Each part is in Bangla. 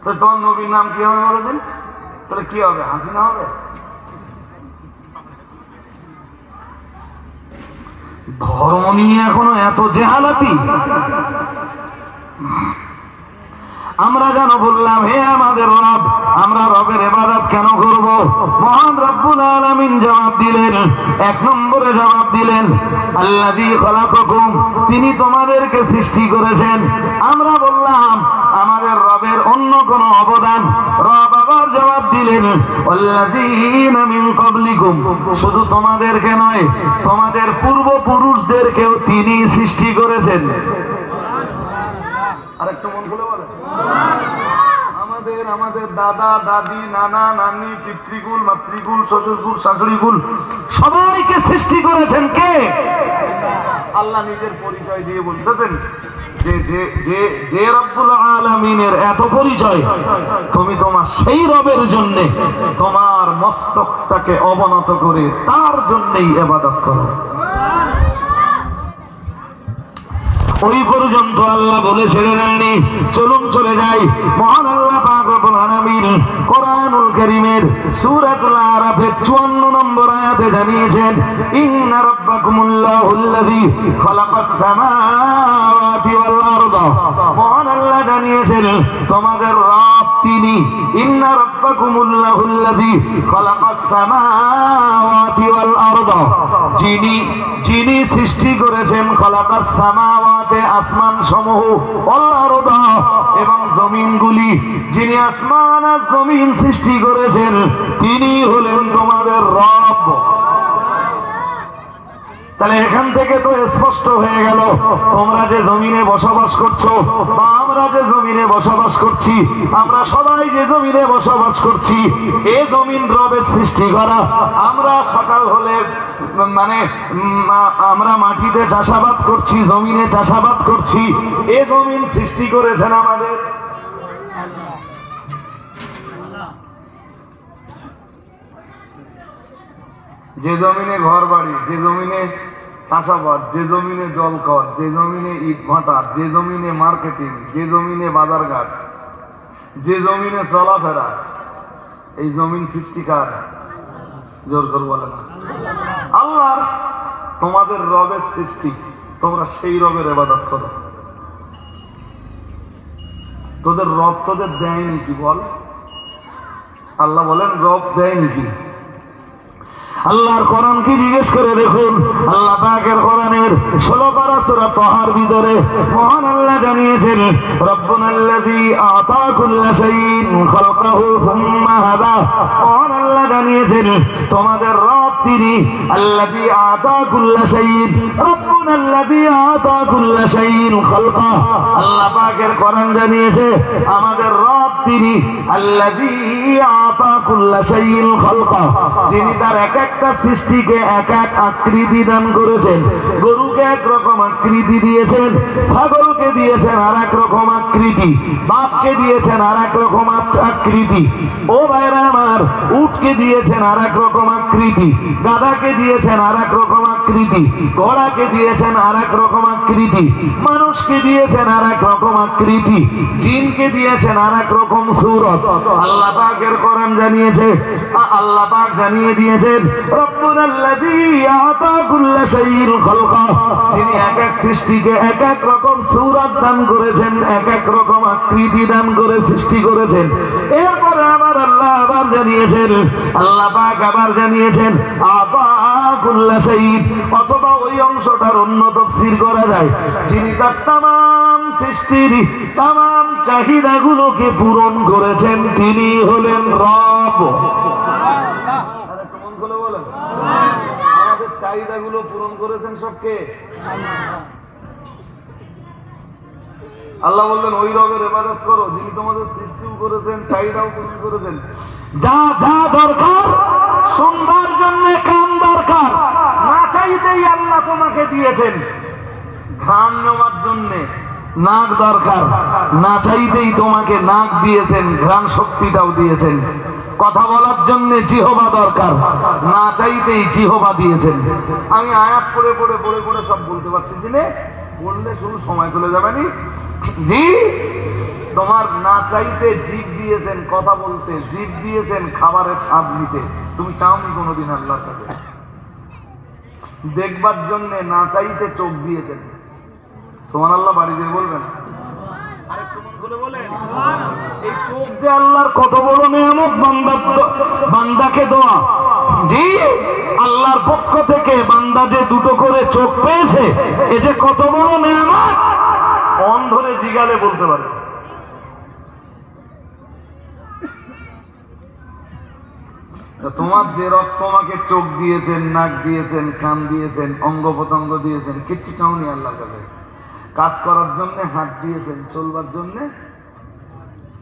তো তোমার নবীর নাম কি হবে বলে দিন, তাহলে কি হবে? হাসিনা হবে? ধর্ম নিয়ে এখনো এত জেহালাতি। আমরা যেন বললাম হে আমাদের রব, আমরা রবের ইবাদত কেন করব? মহান রব্বুল আলামিন জবাব দিলেন, এক নম্বরে জবাব দিলেন আল্লাযী খলাকাকুম, তিনি তোমাদেরকে সৃষ্টি করেছেন। আমরা বললাম আমাদের রবের অন্য কোন অবদান? রব আবার জবাব দিলেন আল্লাযীনা মিন ক্বাবলিকুম, শুধু তোমাদেরকে নয় তোমাদের পূর্বপুরুষদেরকেও তিনি সৃষ্টি করেছেন। আরেকটু মন খুলে বলেন, আমাদের দাদা দাদি নানা নানি পিতৃকুল মাতৃকুল শ্বশুরকুল শাশুড়িকুল সবাইকে সৃষ্টি করেছেন কে? আল্লাহ নিজের পরিচয় দিয়ে বলতেছেন যে রব্বুল আলামিনের এত পরিচয়, তুমি তোমার সেই রবের জন্য তোমার মস্তকটাকে অবনত করে তার জন্যই ইবাদত করো। ওই পর্যন্ত আল্লাহ বলে ছেড়ে দেননি। চলুন চলে যাই মহান আল্লাহ পাক রব্বুল আলামিন কোরআনুল কারীমের সূরাতুল আরাফের 54 নম্বর আয়াতে জানিয়েছেন ইন্না রাব্বাকুমুল্লাহুল্লাযী খালাকাস সামাওয়াতি ওয়াল আরদা, মহান আল্লাহ জানিয়েছেন তোমাদের রব তিনি। ইন্না রাব্বাকুমুল্লাহুল্লাযী খালাকাস সামাওয়াতি ওয়াল আরদা, যিনি সৃষ্টি করেছেন খালাকাস সামাওয়াতি আসমান সমূহ ওয়াল আরদা এবং জমিনগুলি, যিনি আসমান আর জমিন সৃষ্টি করেছেন তিনি হলেন তোমাদের রব। তাহলে এখান থেকে তো স্পষ্ট হয়ে গেল তোমরা যে জমিনে বসবাস করছো বা আমরা যে জমিনে বসবাস করছি, আমরা সবাই যে জমিনে বসবাস করছি এ জমিন রবের সৃষ্টি করা। আমরা সকাল হলে মানে আমরা মাটিতে চাষাবাদ করছি, জমিনে চাষাবাদ করছি, এ জমিন সৃষ্টি করেছেন আমাদের। যে জমিনে ঘর বাড়ি, যে জমিনে চাষাবাদ, যে জমিনে জলকর, যে জমিনে ইট ভাটা, যে জমিনে মার্কেটিং, যে জমিনে বাজারঘাট, যে জমিনে চলাফেরা, এই জমিন সৃষ্টিকার জোর করে বলে না আল্লাহর। তোমাদের রবের সৃষ্টি, তোমরা সেই রবের ইবাদত করো। তোদের রব তোদের দেয়নি কি বল? আল্লাহ বলেন রব দেয়নি কি? আল্লাহর কোরআনকে জিজ্ঞেস করে দেখুন, আল্লাহ পাকের কোরআনের 16 পারা সূরা তাহার ভিতরে মহান আল্লাহ জানিয়েছেন রব্বুনাল্লাযী আতা কুল্লা শাইইন খালাকাহু সুম্মা হাদা, মহান আল্লাহ জানিয়েছেন তোমাদের রব তিনি আল্লাযী আতা কুল্লা শাইইন, রব্বুনাল্লাযী আতা কুল্লা শাইইন খালাকা। আল্লাহ পাকের কোরআন জানিয়েছে আমাদের রব তিনি আল্লাযী আতা কুল্লা শাইইন খালাকা, যিনি তার একটা সৃষ্টিকে এক এক আকৃতি দান করেছেন। গরুকে একরকম আকৃতি দিয়েছেন, ছাগলকে দিয়েছেন আর এক রকম আকৃতি, বাঘকে দিয়েছেন আর এক রকম আকৃতি, ও ভাইরা আমার উটকে দিয়েছেন আর এক রকম আকৃতি, গাধাকে দিয়েছেন আর এক রকম আকৃতি, ঘোড়াকে দিয়েছেন আর এক রকম আকৃতি, মানুষকে দিয়েছেন আর এক রকম আকৃতি, জিনকে দিয়েছেন আর এক রকম সূরত। আল্লাহ পাকের কোরআন জানিয়েছে, আল্লাহ পাক জানিয়ে দিয়েছেন রব্বুনাল্লাযী আতা কুল্লা শাইইন খালাকা, যিনি এক এক সৃষ্টিকে এক এক রকম সূরত দান করেছেন, এক এক রকম আকৃতি দান করে সৃষ্টি করেছেন। এরপরে আমার আল্লাহ আবার জানিয়েছেন, আল্লাহ পাক আবার জানিয়েছেন আতা কুল্লা শাইইন, অথবা ওই অংশটার অন্য তাফসীর করা যায় যিনি তার তামাম সৃষ্টির তামাম চাহিদাগুলোকে পূরণ করেছেন তিনি হলেন রব। আমাদের চাহিদাগুলো পূরণ করেছেন সবকে আল্লাহ বললেন ওই রবের ইবাদত করো যিনি তোমাদের সৃষ্টিও করেছেন, চাহিদাও পূরণ করেছেন। যা যা দরকার শুনবার জন্য কান দরকার, না চাইতেই আল্লাহ তোমাকে দিয়েছেন। ঘ্রাণ নেওয়ার জন্য নাক দরকার, না চাইতেই তোমাকে নাক দিয়েছেন, ঘ্রাণ শক্তিটাও দিয়েছেন। কথা বলার জন্য জিহবা দরকার, না চাইতেই জিহবা দিয়েছেন। আমি আয়াত পড়ে পড়ে সব বলতে পারতেছি না, বললে শুধু সময় চলে যাবে নি। জি, তোমার না চাইতে জিভ দিয়েছেন কথা বলতে, জিভ দিয়েছেন খাবারের স্বাদ নিতে, তুমি চাওনি কোনোদিন আল্লাহর কাছে। দেখবার জন্য না চাইতে চোখ দিয়েছেন, সুবহানাল্লাহ বাড়ি যেয়ে বলবেন। এই চোখ যে আল্লাহর কত বড় নিয়ামত, বান্দাকে দেওয়া। জি, আল্লাহর পক্ষ থেকে বান্দা যে দুটো করে চোখ পেয়েছে, এ যে কত বড় নিয়ামত, অন্ধরে জিগালে বলতে পারে। তোমার যে রব তোমাকে চোখ দিয়েছেন, নাক দিয়েছেন, কান দিয়েছেন, অঙ্গ প্রত্যঙ্গ দিয়েছেন, কিচ্ছু চাওনি আল্লাহর কাছে। কাজ করার জন্য হাত দিয়েছেন, চলবার জন্য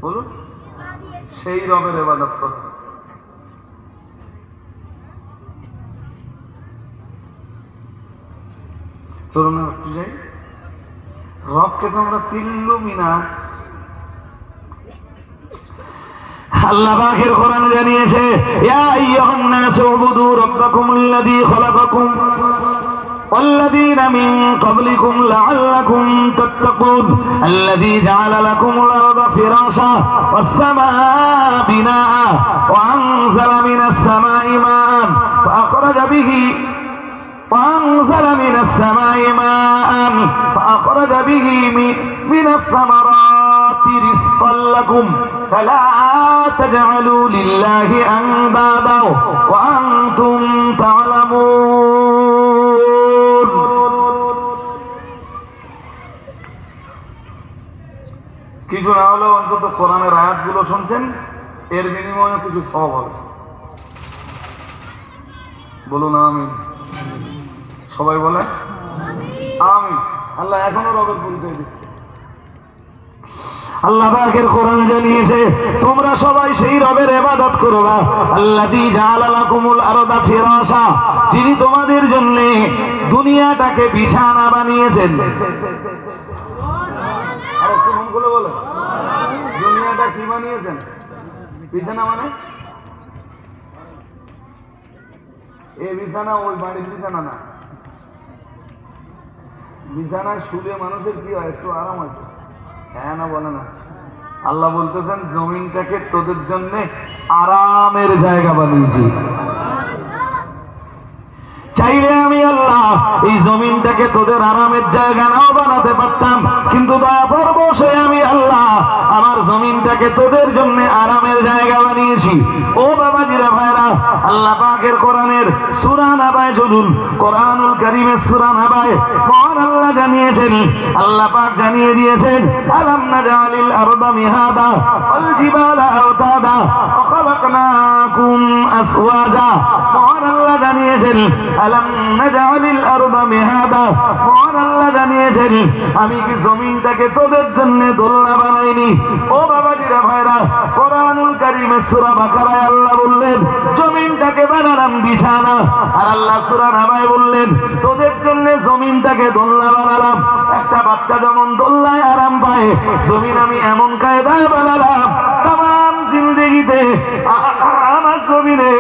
বলুন, সেই রবের ইবাদত করো। চলুন একটু যাই, রবকে তো আমরা চিনলুমই না। আল্লাহ পাকের কোরআনে জানিয়েছে, ইয়া আইয়ুহান নাসু উবুদু রাব্বাকুমুল্লাযী খালাকাকুম والذين من قبلكم لعلكم تتقون الذي جعل لكم الأرض فراشا والسماء بناء وأنزل من السماء ماء فأخرج به من الثمرات رزقا لكم فلا تجعلوا لله أندادا وأنتم تعلمون। কিছু না হলেও অন্তত কোরআনের আয়াতগুলো শুনছেন, এর বিনিময়ে কিছু সওয়াব হবে। বলুন আমিন। সবাই বলে আমিন। আল্লাহ এখনো রবের পরিচয় দিচ্ছে। আল্লাহ পাকের কোরআন জানিয়েছে, তোমরা সবাই সেই রবের ইবাদত করবা, আল্লাযী জাআলা লাকুমুল আরদা ফিরাশা, যিনি তোমাদের জন্য দুনিয়াটাকে বিছানা বানিয়েছেন। আর একটু মন খুলে বলেন, দুনিয়াটা কি বানিয়েছেন? বিছানা মানে এই বিছানা ওই বাড়ির বিছানা না। বিছানায় শুলে মানুষের কি হয়? একটু আরাম হয়। হ্যাঁ না বলে না? আল্লাহ বলতেছেন, জমিনটাকে তোদের জন্য আরামের জায়গা বানিয়েছি। চাইলে আমি আল্লাহ এই জমিনটাকে তোদের আরামের জায়গা নাও বানাতে পারতাম, কিন্তু দয়া পরবশে আমি আল্লাহ আমার জমিনটাকে তোদের জন্য আরামের জায়গা বানিয়েছি। ও বাবাজিরা ভাইরা, আল্লাহ পাকের কোরআনের সূরা নাবায় চলুন, কোরআনুল কারীমের সূরা নাবায় মহান আল্লাহ জানিয়েছেন, আল্লাহ পাক জানিয়ে দিয়েছেন, আলাম নাজালিল আরদা মিহাদা ওয়াল জিবালা আওতাদা ওয়া খালাকনাকুম আসওয়াজা। মহান আল্লাহ জানিয়েছেন, আলাম নাজালিল আরদা মিহাদা, মহান আল্লাহ জানিয়েছেন, আমি কি জমিনটাকে তোদের জন্য দোলনা বানাইনি? ও বাবাজিরা ভাইরা, কোরআনুল কারীমের সূরা বাকারায় আল্লাহ বললেন জমিনটাকে বানালাম বিছানা, আর আল্লাহ সূরা নাবায় বললেন তোদের জন্য জমিনটাকে দোলনা বানালাম। একটা বাচ্চা যেমন দোলনায় আরাম পায়, জমিন আমি এমন কায়দায় বানালাম, তামাম জিন্দেগিতে আমার জমিনে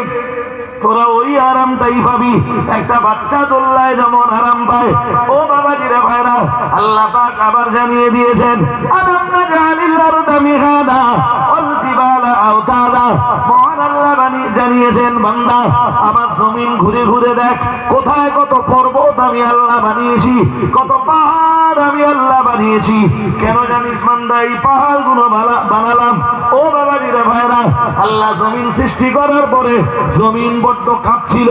তোরা ওই আরামটাই পাবি। একটা বাচ্চা দোলনায় যেমন আরাম পায়, ও বাবাজিরা ভাইরা, আল্লাহ পাক আবার জানিয়ে দিয়েছেন, আলাম নাজালিল আরদা মিহাদা ওয়াল জিবালা আওতাদা। মহান আল্লাহ জানিয়েছেন, বান্দা আমার জমিন ঘুরে ঘুরে দেখ, কোথায় কত পর্বত আমি আল্লাহ বানিয়েছি, কত পাহাড় আমি আল্লাহ বানিয়েছি। কেন জানিস বান্দা এই পাহাড়গুলো বানালাম? ও বাবাজিরা ভাইরা, আল্লাহ জমিন সৃষ্টি করার পরে জমিন বড্ড কাঁপছিল,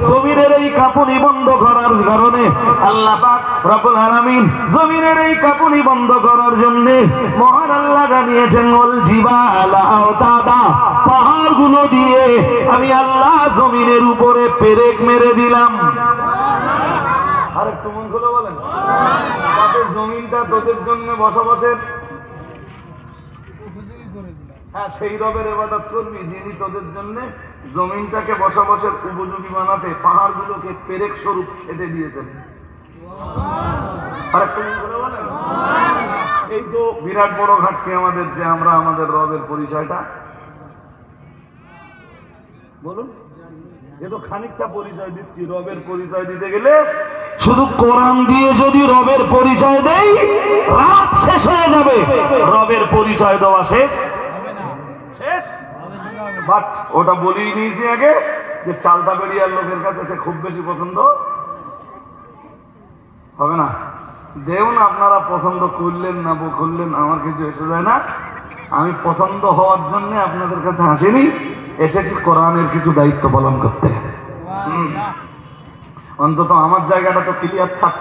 জমিনের এই কাঁপুনি বন্ধ করার কারণে আল্লাহ পাক রব্বুল আলামিন জমিনের এই কাঁপুনি বন্ধ করার জন্য মহান আল্লাহ জানিয়েছেন, ওয়াল জিবালা আওতাদা, পাহাড়গুলো দিয়ে আমি আল্লাহ জমিনের উপরে পেরেক মেরে দিলাম। আর একটু মন খুলে বলেন, তাতে জমিনটা তোদের জন্য বসবাসের, হ্যাঁ সেই রবের ইবাদত করবি যিনি তোদের জন্য জমিনটাকে বসবাসের উপযোগী বানাতে পাহাড়গুলোকে পেরেক স্বরূপ সেটে দিয়েছেন। আর একটু মন খুলে বলেন, এই তো বিরাট বড় ঘাটতি আমাদের, যে আমরা আমাদের রবের পরিচয়টা বলুন এ তো খানিকটা পরিচয় দিচ্ছি। রবের পরিচয় দিতে গেলে শুধু কোরআন দিয়ে যদি রবের পরিচয় দেই, রাত শেষ হয়ে যাবে, রবের পরিচয় দেওয়া শেষ শেষ। বাট ওটা বলেই নিয়েছি আগে যে চালতা বেরিয়ার লোকের কাছে সে খুব বেশি পছন্দ হবে না। দেউন আপনারা পছন্দ করলেন না করলেন আমার কিছু এসে যায় না। আমি পছন্দ হওয়ার জন্য আপনাদের কাছে আসিনি, এসেছি কোরআনের কিছু দায়িত্ব পালন করতে। অন্তত আমার জায়গাটা তো ক্লিয়ার থাক।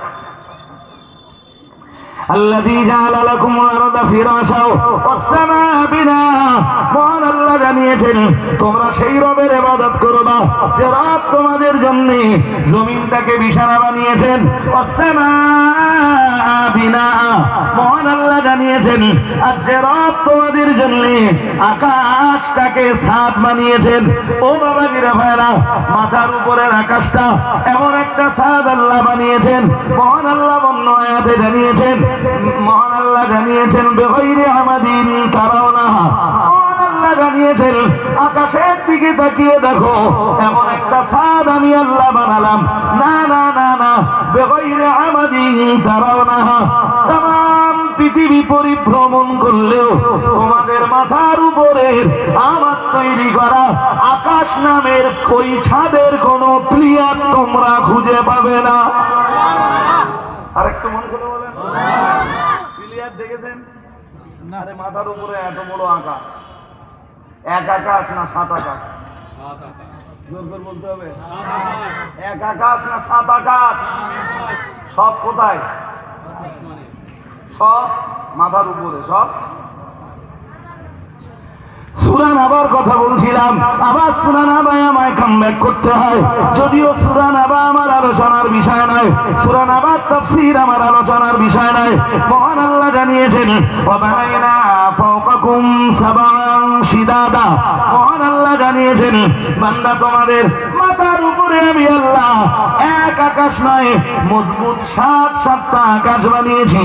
আল্লাযী জাআলা লাকুমুল আরদা ফিরাশা ওয়াস সামাআ বিনাআ। মহান আল্লাহ জানিয়েছেন তোমরা সেই রবের ইবাদত করবা যে রব তোমাদের জন্য জমিনটাকে বিছানা বানিয়েছেন। ওয়াস সামাআ বিনাআ। মহান আল্লাহ জানিয়েছেন আর যে রব তোমাদের জন্য আকাশটাকে ছাদ বানিয়েছেন। ও বাবাজিরা ভাইরা, মাথার উপরের আকাশটা এমন একটা ছাদ আল্লাহ বানিয়েছেন। মহান আল্লাহ অন্য আয়াতে জানিয়েছেন, মহান আল্লাহ জানিয়েছেন বেগাইরি আমাদিন তারাউনাহা। মহান আল্লাহ জানিয়েছেন আকাশের দিকে তাকিয়ে দেখো এমন একটা ছাদ আমি আল্লাহ বানালাম। না না না না, বেগাইরি আমাদিন তারাউনাহা। তাম পৃথিবী পরিভ্রমণ করলেও তোমাদের মাথার উপরের আমার তৈরি করা আকাশ নামের ওই ছাদের কোনো প্লেয়ার তোমরা খুঁজে পাবে না। আরেকটু মনে করে বলেন, প্লেয়ার দেখেছেন? আরে মাথার উপরে এত বড় আকাশ, এক আকাশ না সাত আকাশ? জোর করে বলতে হবে, এক আকাশ না সাত আকাশ? সব কোথায়? সব মাথার উপরে। সব সূরা নাবার কথা বলছিলাম, আবার সূরা নাবায় আমায় কামব্যাক করতে হয়। যদিও সূরা নাবা আমার আলোচনার বিষয় নয়, সূরা নাবার তাফসীর আমার আলোচনার বিষয় নয়। মহান আল্লাহ জানিয়েছেন ওয়া বানাইনা ফাওকাকুম সাবআন শিদাদা। মহান আল্লাহ জানিয়েছেন বান্দা তোমাদের মাথার উপরে আমি আল্লাহ এক আকাশ নয় মজবুত সাতটা আকাশ বানিয়েছি।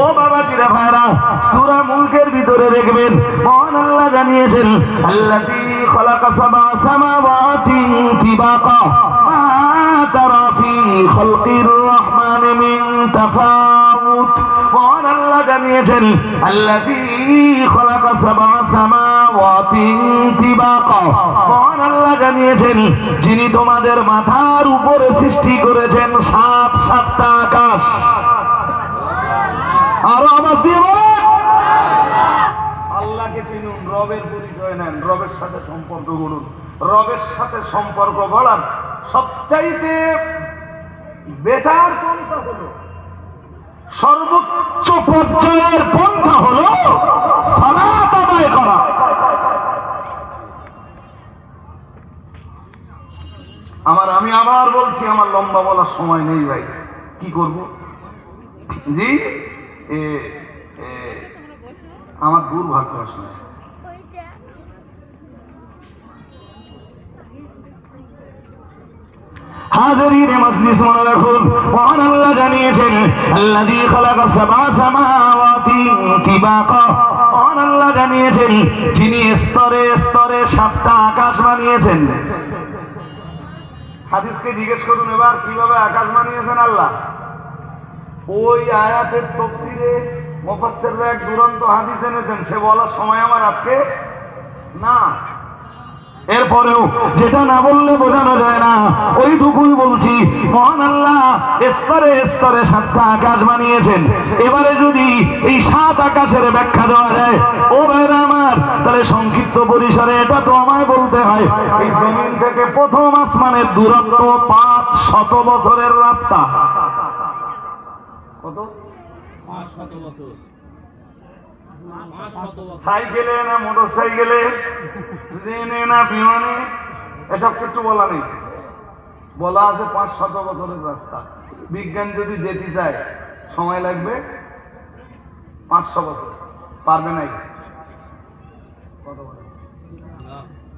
ও বাবাজিরা ভাইরা, সূরা মুলকের ভিতরে দেখবেন মহান আল্লাহ জানিয়েছেন আল্লাযী খালাকা সাবআ সামাওয়াতিন তিবাকা মা তারা ফি খালকির রহমান মিন তাফাউত। মহান আল্লাহ জানিয়েছেন আল্লাযী খালাকা সাবআ সামাওয়াতিন তিবাকা। মহান আল্লাহ জানিয়েছেন যিনি তোমাদের মাথার উপরে সৃষ্টি করেছেন সাতটা আকাশ। আরো আওয়াজ দিয়ে বলেন আল্লাহকে চিনুন, রবের পরিচয় নেন, রবের সাথে সম্পর্ক গড়ুন। রবের সাথে সম্পর্ক গড়ার সবচাইতে বেটার পন্থা হলো, সর্বোচ্চ পর্যায়ের পন্থা হলো সালাত আদায় করা। আমি আবার বলছি, আমার লম্বা বলার সময় নেই ভাই, কি করব? জি আমার দুর্ভাগ্য আসলে। হাজিরিন মজলিস মনে রাখুন, মহান আল্লাহ জানিয়েছেন আল্লাযী খালাকা সাবআ সামাওয়াতি তিবাকা। মহান আল্লাহ জানিয়েছেন যিনি স্তরে স্তরে সাতটা আকাশ বানিয়েছেন। হাদিসকে জিজ্ঞেস করুন এবার কিভাবে আকাশ বানিয়েছেন আল্লাহ। ওই আয়াতের তাফসীরে মুফাসসিররা এক দুরন্ত হাদিস এনেছেন, সে বলার সময় আমার আজকে না। এরপরেও যেটা না বললে বোঝানো যায় না, ওইটুকুই বলছি। মহান আল্লাহ স্তরে স্তরে সাতটা আকাশ বানিয়েছেন। এবারে যদি এই সাত আকাশের ব্যাখ্যা দেওয়া যায় ও ভাইরা আমার, তাহলে সংক্ষিপ্ত পরিসরে এটা তো আমায় বলতে হয় এই জমিন থেকে প্রথম আসমানের দূরত্ব 500 বছরের রাস্তা। কত? 500 বছর। সাইকেলে না মোটর সাইকেলে, ট্রেনে না বিমানে, এসব কিছু বলা নেই। বলা আছে 500 বছরের রাস্তা। বিজ্ঞান যদি যেতে চায় সময় লাগবে 500 বছর, পারবে নাই।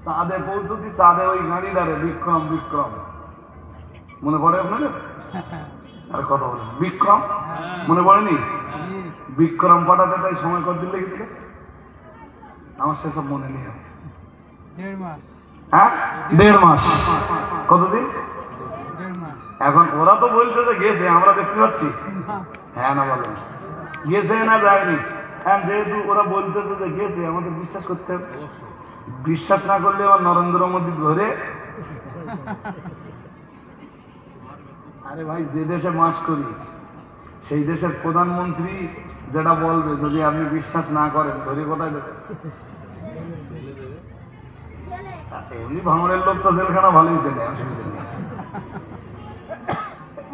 চাঁদে পৌঁছতি, চাঁদে ওই গাড়িটারে বিক্রম মনে পড়ে আপনাদের? আর কথা বলেন, বিক্রম মনে পড়েনি? বিক্রম পাঠাতে তাই সময় কত দিন লেগেছিল আমার সেসব মনে নেই। হ্যাঁ 1.5 মাস। কতদিন? এখন ওরা তো বলতেছে গেছে, আমরা দেখতে পাচ্ছি। হ্যাঁ না বলেন, গেছে না যায়নি? হ্যাঁ, যেহেতু ওরা বলতেছে যে গেছে, আমাদের বিশ্বাস করতে হবে। বিশ্বাস না করলে আমার নরেন্দ্র মোদী ধরে, আরে ভাই যে দেশে মাস করি সেই দেশের প্রধানমন্ত্রী যেটা বলবে, যদি আপনি বিশ্বাস না করেন ধরে কোথায় দেবে? এমনি ভাঙড়ের লোক তো জেলখানা ভালোই চেনে, অসুবিধা নেই,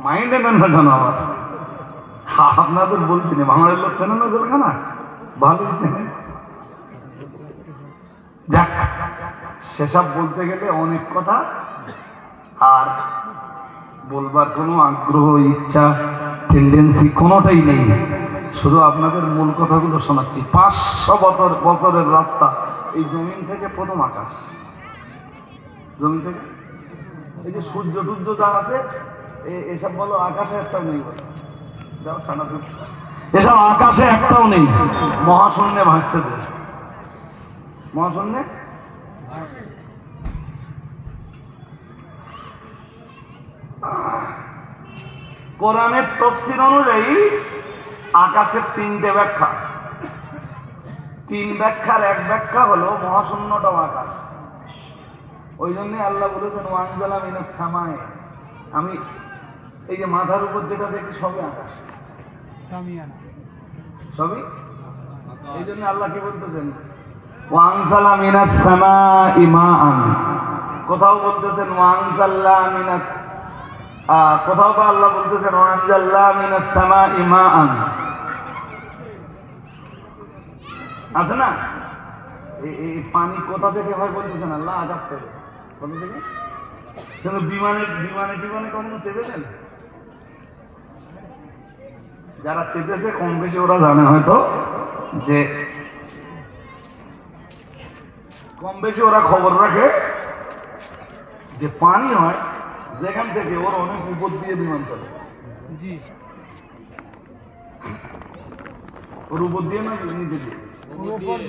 মাইন্ডে নেন না জানো। আবার আপনাদের বলছি না, ভাঙড়ের লোক চেনে না জেলখানা, ভালোই চেনে। যাক, সেসব বলতে গেলে অনেক কথা, আর বলবার কোনো আগ্রহ, ইচ্ছা, টেন্ডেন্সি কোনোটাই নেই। শুধু আপনাদের মূল কথাগুলো শোনাচ্ছি। 500 বছরের রাস্তা, এই জমিন থেকে প্রথম আকাশ। জমিন থেকে এই যে সূর্য টুর্য যা আছে, এসব বলো আকাশে একটাও নেই, বলো যাও ঠান্ডা, এসব আকাশে একটাও নেই, মহাশূন্যে ভাসতেছে, মহাশূন্যে। কোরআনের তাফসীর অনুযায়ী আকাশের 3টে ব্যাখ্যা। 3 ব্যাখ্যার এক ব্যাখ্যা হলো মহাশূন্যটাও আকাশ। ওই জন্যই আল্লাহ বলেছেন ওয়ানজালা মিনাস সামায়ে, আমি এই যে মাথার উপর যেটা দেখি সবই আকাশ, সবই। এই জন্য আল্লাহ কি বলতেছেন ওয়ানজালা মিনাস সামাই মাআন, কোথাও বলতেছেন ওয়ানজালা মিনাস, কোথাও বা আল্লাহ বলতেছেন ওয়ানজালা মিনাস সামাই মাআন, আছে না? এই পানি কোথা থেকে হয় বলতেছেন আল্লাহ? আকাশ থেকে। কোথা থেকে? কিন্তু বিমানে কখনো চেপেছেন? যারা চেপেছে কম বেশি ওরা জানে হয়তো, যে কম বেশি ওরা খবর রাখে যে পানি হয় যেখান থেকে, ওর অনেক উপর দিয়ে বিমান চলে। ওর উপর দিয়ে না নিচে দিয়ে,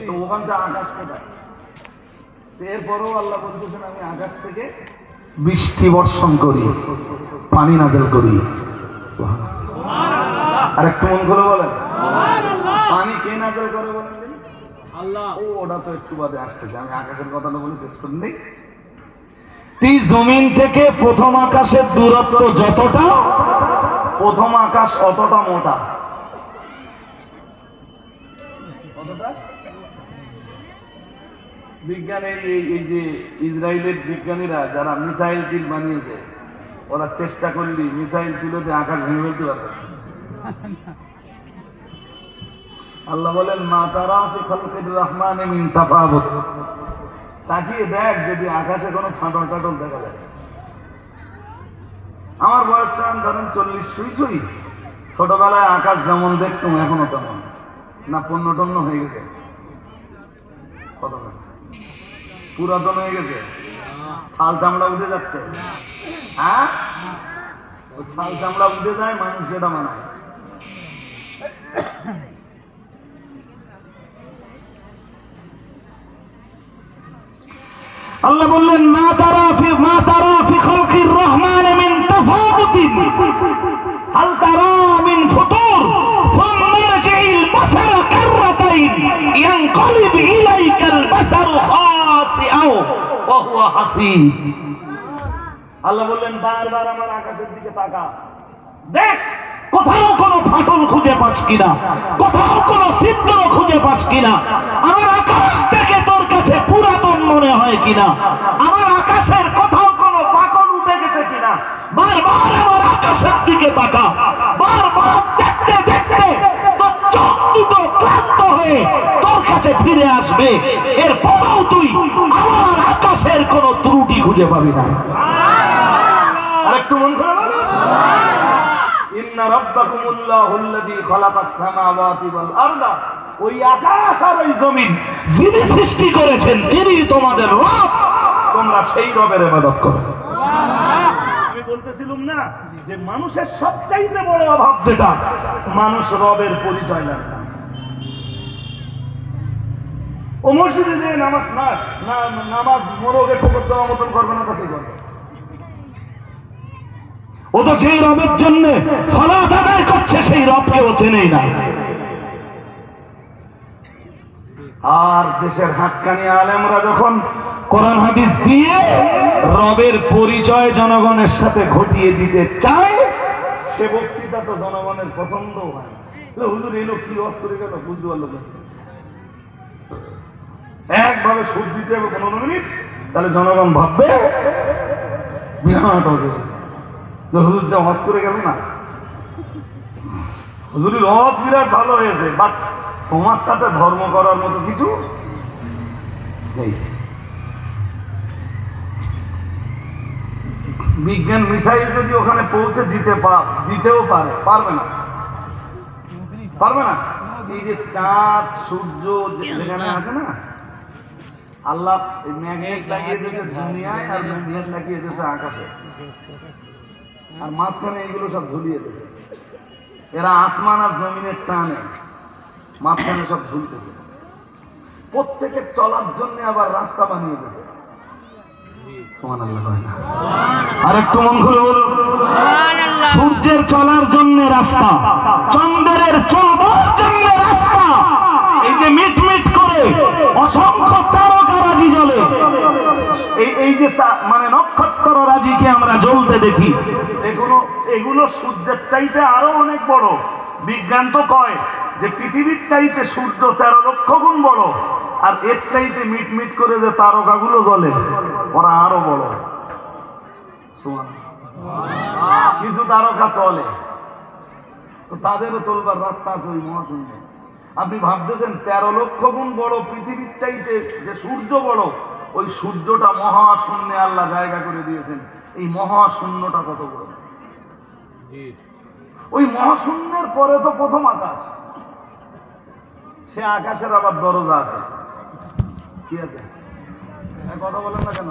তো ওখানটা আকাশ কোথায়? এরপরেও আল্লাহ বলতেছেন আমি আকাশ থেকে বৃষ্টি বর্ষণ করি, পানি নাযিল করি। আর একটু মন করে বলেন পানি কে নাযিল করে বলেন? আল্লাহ। ওটা তো একটু বাদে আসতেছে, আমি আকাশের কথাটা বলে শেষ করে দিই। এই জমিন থেকে প্রথম আকাশের দূরত্ব যতটা, প্রথম আকাশ অতটা মোটা। বিজ্ঞানের এই যে ইসরায়েলের বিজ্ঞানীরা যারা মিসাইল টিল বানিয়েছে, ওরা চেষ্টা করলি মিসাইল তুলে আকাশ ভেঙে ফেলতে পারবে। আল্লাহ বলেন মা তারা ফি খালকির রহমানি মিন তাফাবুত, তাকিয়ে দেখ যদি আকাশে কোনো ফাটল টাটল দেখা যায়। আমার বয়সটা ধরেন 40 ছুঁই। ছোটবেলায় আকাশ যেমন দেখতাম এখনো তেমন না, পণ্য টন্য হয়ে গেছে, কত পুরাতন হয়ে গেছে, ছাল চামড়া উঠে যাচ্ছে। হ্যাঁ, ছাল চামড়া উঠে যায়, মানুষ সেটা মানায়। আল্লাহ বললেন মা তারা ফি খালকির রহমান মিন তাফাবুতিন হাল তারা মিন ফুতুর সুম্মা ইরজি'ল বাসারা কাররাতাইন ইয়ানকালিব ইলাইকাল বাসারু খাসিআও ওয়া হুয়া হাসীব। আল্লাহ বললেন বারবার আমার আকাশের দিকে তাকা, দেখ কোথাও কোনো ফাটল খুঁজে পাস কিনা, কোথাও কোনো ছিদ্র খুঁজে পাস কিনা, আমার আকাশ থেকে তোর কাছে পুরাতন মনে হয় কিনা, আমার আকাশের কোথাও কোনো বাকল উঠে গেছে কিনা। বারবার আমার আকাশের দিকে তাকা, বারবার দেখতে দেখতে তোর চোখ দুটো ক্লান্ত হয়ে তোর কাছে ফিরে আসবে। এরপরও তুই আমার আকাশের কোনো ত্রুটি খুঁজে পাবি না। আরেকটু মন করে বলো ইন্না রাব্বাকুমুল্লাহুল্লাযী খালাকাস সামাওয়াতি ওয়াল আরদা, ওই আকাশ আর ওই জমিন যিনি সৃষ্টি করেছেন তিনি তোমাদের রব, তোমরা সেই রবের ইবাদত করো। আমি বলতেছিলাম না যে মানুষের সবচাইতে বড় অভাব যেটা, মানুষ রবের পরিচয় জানে না। ও মসজিদে যে নামাজ নামাজ মোরগে ঠোকর দেওয়ার মতন করবে না, তাকে করবে। ও তো যেই রবের জন্য সালাত আদায় করছে সেই রবকে ও চেনেই না। আর দেশের হাক্কানি আলেমরা যখন কোরআন হাদিস দিয়ে রবের পরিচয় জনগণের সাথে ঘটিয়ে দিতে চায়, সে বক্তৃতা তো জনগণের পছন্দ হয়। হুজুর এলো কি ওয়াজ করে গেল, বুঝতে পারলো না। একভাবে সুদ দিতে হবে 15 মিনিট, তাহলে জনগণ ভাববে বিরাট হয়ে গেছে, হুজুর যা ওয়াজ করে গেল না। হুজুরের ওয়াজ বিরাট ভালো হয়েছে, বাট তোমার তাতে ধর্ম করার মতো কিছু নেই। বিজ্ঞান মিসাইল যদি ওখানে পৌঁছে দিতেও পারবে না। এই যে চাঁদ সূর্য যেখানে আছে না, আল্লাহ ম্যাগনেট লাগিয়ে দিয়েছে দুনিয়ায়, আর ম্যাগনেট লাগিয়ে দিয়েছে আকাশে, আর মাঝখানে এইগুলো সব ঝুলিয়ে দিয়েছে। এরা আসমান আর জমিনের টানে মাঝখানে সব ঝুলতেছে। প্রত্যেকের চলার জন্য আবার রাস্তা বানিয়ে দিয়েছে। আর একটু মন খুলে বলুন, সূর্যের চলার জন্য রাস্তা, চন্দ্রের চলবার জন্য রাস্তা। এই যে মিটমিট করে অসংখ্য তারকারাজি জ্বলে, এই যে মানে নক্ষত্ররাজিকে আমরা জ্বলতে দেখি, এগুলো সূর্যের চাইতে আরো অনেক বড়। বিজ্ঞান তো কয় যে পৃথিবীর চাইতে সূর্য 13 লক্ষ গুণ বড়, আর এর চাইতে মিটমিট করে যে তারকাগুলো জ্বলে ওরা আরো বড়। কিছু তারকা চলে, তো তাদেরও চলবার রাস্তা আছে ওই মহাশূন্যে। আপনি ভাবতেছেন 13 লক্ষ গুণ বড় পৃথিবীর চাইতে যে সূর্য বড়, ওই সূর্যটা মহাশূন্যে আল্লাহ জায়গা করে দিয়েছেন। এই মহাশূন্যটা কত বড়! ওই মহাশূন্যের পরে তো প্রথম আকাশ, সে আকাশের আবার দরজা আছে। কি আছে? কথা বলেন না কেন?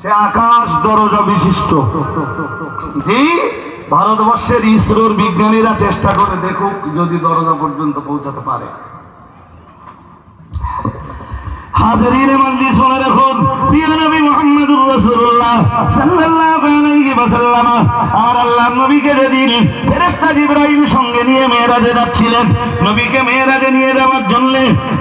সে আকাশ দরজা বিশিষ্ট। জি, ভারতবর্ষের ইসরোর বিজ্ঞানীরা চেষ্টা করে দেখুক যদি দরজা পর্যন্ত পৌঁছাতে পারে। হাজিরিন মজলিস, শুনে রাখুন, প্রিয় নবী মুহাম্মদুর রাসূলুল্লাহ সাল্লাল্লাহু আলাইহি ওয়াসাল্লাম আর আল্লাহর নবীকে যেদিন ফেরেশতা জিবরাইল সঙ্গে নিয়ে মেরাজে যাচ্ছিলেন, নবীকে মেরাজে নিয়ে যাওয়ার জন্য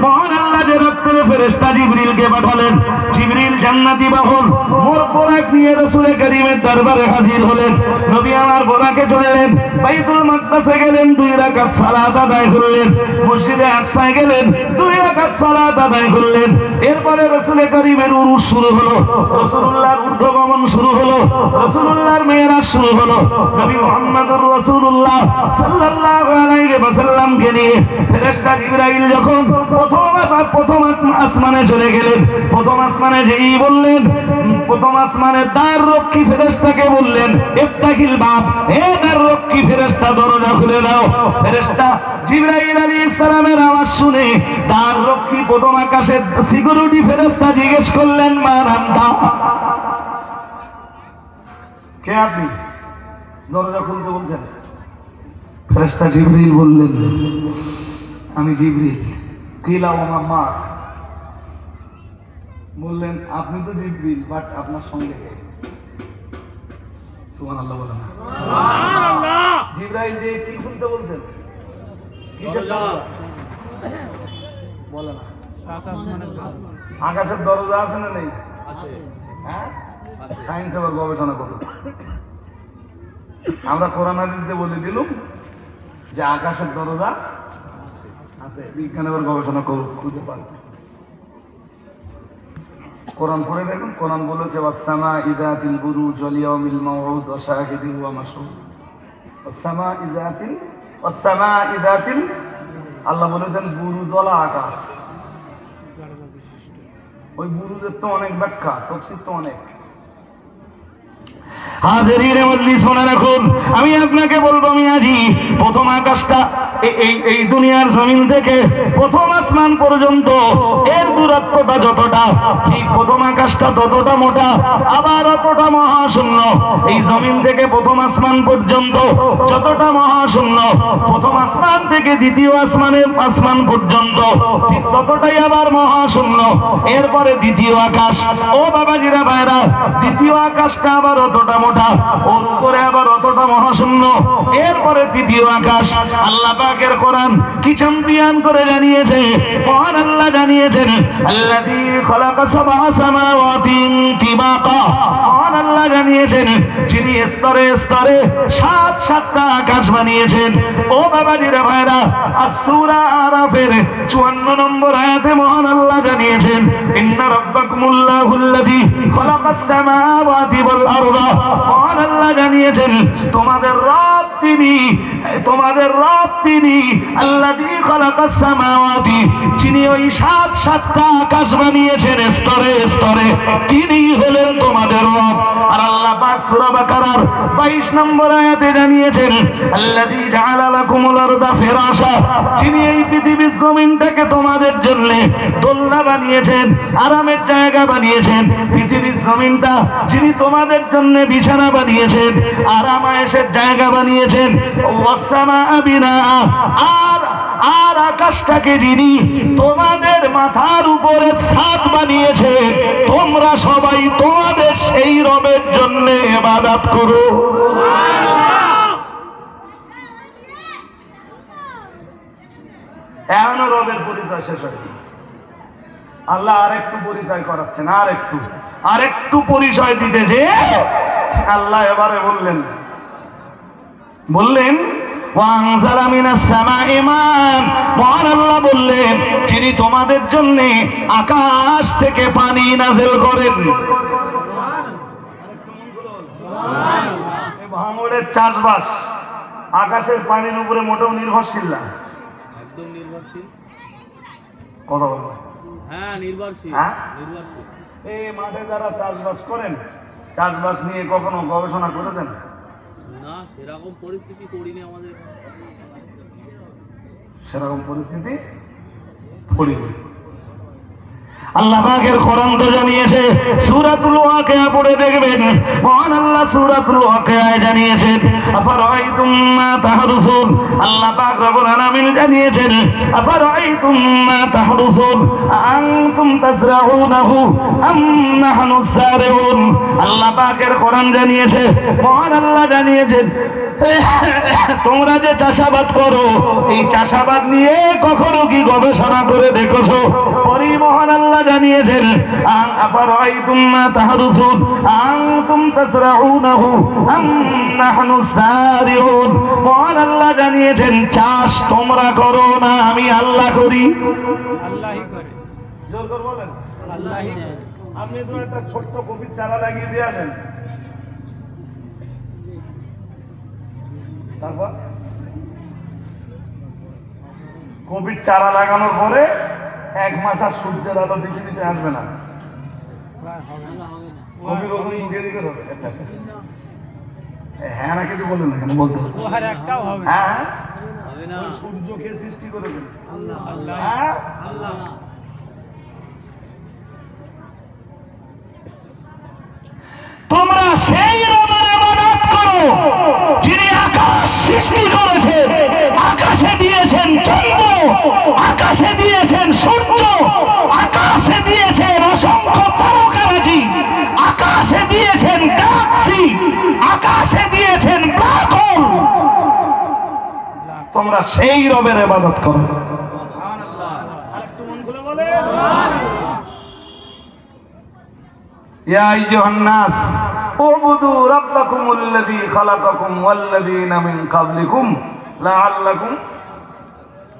মহান আল্লাহ যে রাত্রে ফেরেশতা জিবরিলকে পাঠালেন। জিবরিল জান্নাতি বাহন মোর বোরাক নিয়ে রাসূল কারীমের দরবারে হাজির হলেন। নবী আমার বোরাকে চললেন, বাইতুল মাকদাসে গেলেন, 2 রাকাত সালাত আদায় করলেন। মসজিদে আকসায় গেলেন, 2 রাকাত সালাত আদায় করলেন। এরপরে রাসূল কারীমের উরুস শুরু হলো, রাসূলুল্লাহর ঊর্ধ্বগমন শুরু হলো, রাসূলুল্লাহর মেরাজ শুরু হলো। নবী মুহাম্মদুর রাসূলুল্লাহ সাল্লাল্লাহু আলাইহি ওয়াসাল্লামকে নিয়ে ফেরেশতা জিবরাইল যখন প্রথম আসমানে চলে গেলেন, প্রথম আসমানে যেই বললেন, প্রথম আসমানের দ্বার রক্ষী ফেরেশতাকে বললেন, ইফতাহিল বাব, হে দ্বার রক্ষী ফেরেশতা দরজা খুলে দাও। ফেরেশতা জিবরাইল আলাইহিস সালামের আওয়াজ শুনে দ্বার রক্ষী প্রথম আকাশের সিকিউরিটি ফেরেশতা জিজ্ঞেস করলেন, মান আনতা, কে আপনি? দরজা খুলতে বলছেন। ফেরেশতা জিবরিল বললেন, আমি জিবরিল। কিলা ওয়া মা, বললেন আপনি তো জিবরিল, বাট আপনার সঙ্গে কে? সুবহানাল্লাহ বলেন। সুবহানাল্লাহ। জিবরাইল যে কি খুলতে বলছেন? কিসের দরজা? বলে না। আকাশের দরজা আছে না নেই? আছে। হ্যাঁ, সায়েন্স আবার গবেষণা করুন। আমরা কোরআন হাদিস দিয়ে বলে দিলাম যে আকাশের দরজা আছে, বিজ্ঞান আবার গবেষণা করুক, খুঁজে পান। কোরআন পড়ে দেখুন, কোরআন বলেছে ওয়াসসামা ইযাতিল বুরুজ ওয়াল ইয়াউমিল মাউউদ ওয়া শাহিদিন ওয়া মাশহুদ। ওয়াসসামা ইযাতিল, আল্লাহ বলেছেন বুরুজওয়ালা আকাশ। ওই বুরুজের তো অনেক ব্যাখ্যা, তাফসীর তো অনেক। হাজিরিন মজলিস, শুনে রাখুন, আমি আপনাকে বলবো মিয়াজি, প্রথম আকাশটা এই দুনিয়ার জমিন থেকে প্রথম আসমান পর্যন্ত এর দূরত্বটা যতটা, ঠিক প্রথম আকাশটা ততটা মোটা, আবার অতটা মহাশূন্য। এই জমিন থেকে প্রথম আসমান পর্যন্ত যতটা মহাশূন্য, প্রথম আসমান থেকে দ্বিতীয় আসমান পর্যন্ত ঠিক ততটাই আবার মহাশূন্য। এরপরে দ্বিতীয় আকাশ, ও বাবাজিরা ভাইরা, দ্বিতীয় আকাশটা আবার অতটা মোটা, ওর উপরে আবার অতটা মহাশূন্য। এরপরে তৃতীয় আকাশ। আল্লাহ পাকের কোরআন কি চ্যাম্পিয়ন করে জানিয়েছে, মহান আল্লাহ জানিয়েছেন, আল্লাযী খালাকা সাবআ সামাওয়াতি তিবাকা। মহান আল্লাহ জানিয়েছেন, যিনি স্তরে স্তরে সাতটা আকাশ বানিয়েছেন। ও বাবাজিরা ভাইরা, সূরা আরাফের 54 নম্বর আয়াতে মহান আল্লাহ জানিয়েছেন, ইন্না রাব্বাকুমুল্লাহুল্লাযী খালাকাস সামাওয়াতি ওয়াল আরদা। মহান আল্লাহ জানিয়েছেন, তোমাদের রব তিনি, তোমাদের রব তিনি, আল্লাযী খালাকাস সামাওয়াতি, যিনি ওই সাতটা আকাশ বানিয়েছেন স্তরে স্তরে, তিনি হলেন তোমাদের রব। আর আল্লাহ পাক সূরা বাকারার 22 নম্বর আয়াতে জানিয়েছেন, আল্লাযী জাআলা লাকুমুল আরদা ফিরাশা, যিনি এই পৃথিবীর জমিনটাকে তোমাদের জন্য দোলনা বানিয়েছেন, আরামের জায়গা বানিয়েছেন। পৃথিবীর জমিনটা যিনি তোমাদের জন্য বিছানা বানিয়েছেন, আরাম আয়েশের জায়গা বানিয়েছেন। ওয়াসসামাআ বিনাআ, আর আকাশটাকে যিনি তোমাদের মাথার উপরে ছাদ বানিয়েছে, তোমরা সবাই তোমাদের সেই রবের জন্য ইবাদত করো। এমন রবের পরিচয় শেষ হয়নি। আল্লাহ আরেকটু পরিচয় করাচ্ছেন, আরেকটু পরিচয় দিতে যে আল্লাহ এবারে বললেন ওয়ানজালা মিনাস সামাই মান। মহান আল্লাহ বললেন, যিনি তোমাদের জন্য আকাশ থেকে পানি নাযিল করেন। ভাঙড়ের চাষবাস আকাশের পানির উপরে মোটেও নির্ভরশীল না, একদম নির্ভরশীল। কথা বলবো? হ্যাঁ, নির্ভরশীল। এই মাঠে যারা চাষবাস করেন, চাষবাস নিয়ে কখনো গবেষণা করেছেন? না, সেরকম পরিস্থিতি পড়িনি, আমাদের সেরকম পরিস্থিতি পড়িনি। আল্লাহ পাকের কোরআন তো জানিয়েছে, সূরাতুল ওয়াকিয়া পড়ে দেখবেন, মহান আল্লাহ সূরাতুল ওয়াকিয়ায় জানিয়েছেন, আফারাআইতুম মা তাহরুসুন। আল্লাহ পাক রব্বুল আলামিন জানিয়েছেন, আফারাআইতুম মা তাহরুসুন আনতুম তাজরাউনাহু আম নাহনুস সারিউন। আল্লাহ পাকের কোরআন জানিয়েছে, মহান আল্লাহ জানিয়েছেন, তোমরা যে চাষাবাদ করো, এই চাষাবাদ নিয়ে কখনো কি গবেষণা করে দেখেছো? মহান আল্লাহ জানিয়েছেন, আফারাআইতুম মা তাহরুসুন আনতুম তাজরাউনাহু আম নাহনুস সারিউন। মহান আল্লাহ জানিয়েছেন, চাষ তোমরা করো না, আমি আল্লাহ করি। আল্লাহই করে। জোর করে বলেন, আল্লাহই করে। আপনি তো একটা ছোট্ট কপির চারা লাগিয়ে দিয়ে আসেন, তারপর কপির চারা লাগানোর পরে 1 মাস আর সূর্যের আলো পৃথিবীতে আসবে না, কপির ওজন ঢুকে দিকে হবে। হ্যাঁ না কিছু বললেন না, কেন বলতে হবে? হ্যাঁ, সূর্যকে সৃষ্টি করেছেন আল্লাহ। তোমরা সেই রবের ইবাদত করো যিনি আকাশ সৃষ্টি করেছেন, আকাশে দিয়েছেন চন্দ্র, আকাশে দিয়েছেন সূর্য, আকাশে দিয়েছেন অসংখ্য তারকারাজি, আকাশে দিয়েছেন গ্যালাক্সি, আকাশে দিয়েছেন ব্ল্যাক হোল। তোমরা সেই রবের ইবাদত করো। আরেকটু মন খুলে বলে, ইয়া আইয়ুহান নাস উবুদু রাব্বাকুমুল্লাযী খালাকাকুম ওয়াল্লাযীনা মিন ক্বাবলিকুম লাআল্লাকুম